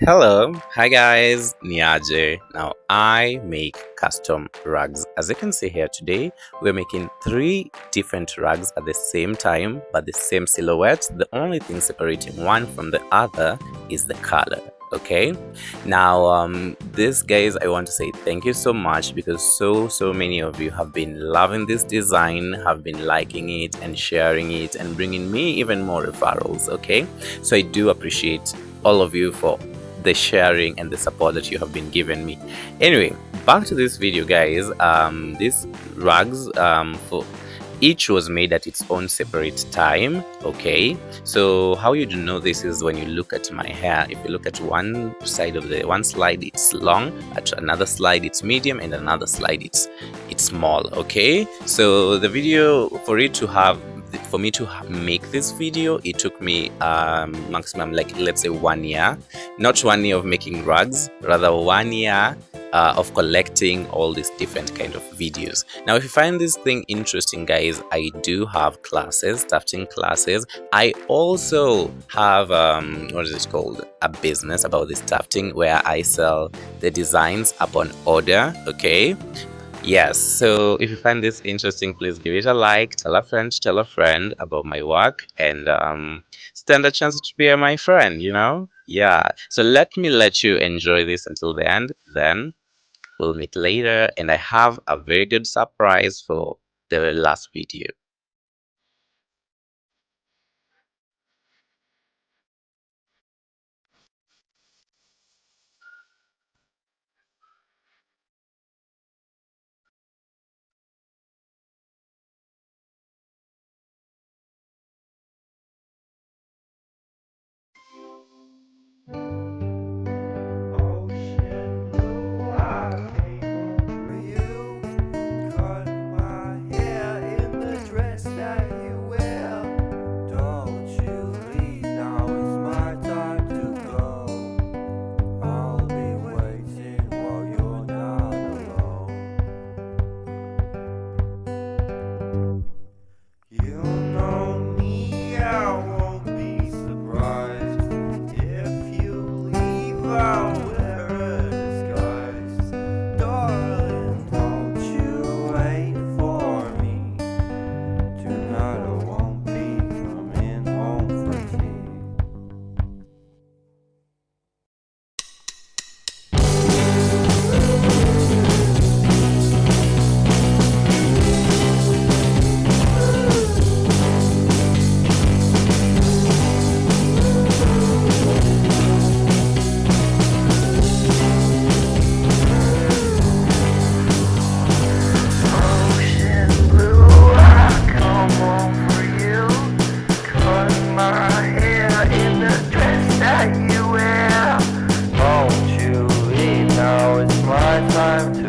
Hello, hi guys, Niaje. Now I make custom rugs. As you can see here today, we're making three different rugs at the same time, but the same silhouette. The only thing separating one from the other is the color. Okay, now this guys, I want to say thank you so much because so many of you have been loving this design, have been liking it and sharing it and bringing me even more referrals. Okay, so I do appreciate all of you for the sharing and the support that you have been giving me. Anyway, back to this video guys. These rugs, for each was made at its own separate time. Okay, so how you do know this is when you look at my hair. If you look at one side of the one slide, it's long, at another slide it's medium, and another slide it's small. Okay, so the video, for me to make this video, it took me maximum, like, let's say 1 year. Not 1 year of making rugs, rather 1 year of collecting all these different kind of videos. Now if you find this thing interesting guys, I do have classes, tufting classes. I also have what is it called, a business about this tufting where I sell the designs upon order. Okay, yes, so if you find this interesting, please give it a like, tell a friend about my work, and stand a chance to be my friend, you know? Yeah, so let you enjoy this until the end, then we'll meet later, and I have a very good surprise for the last video. Won't you leave now? It's my time to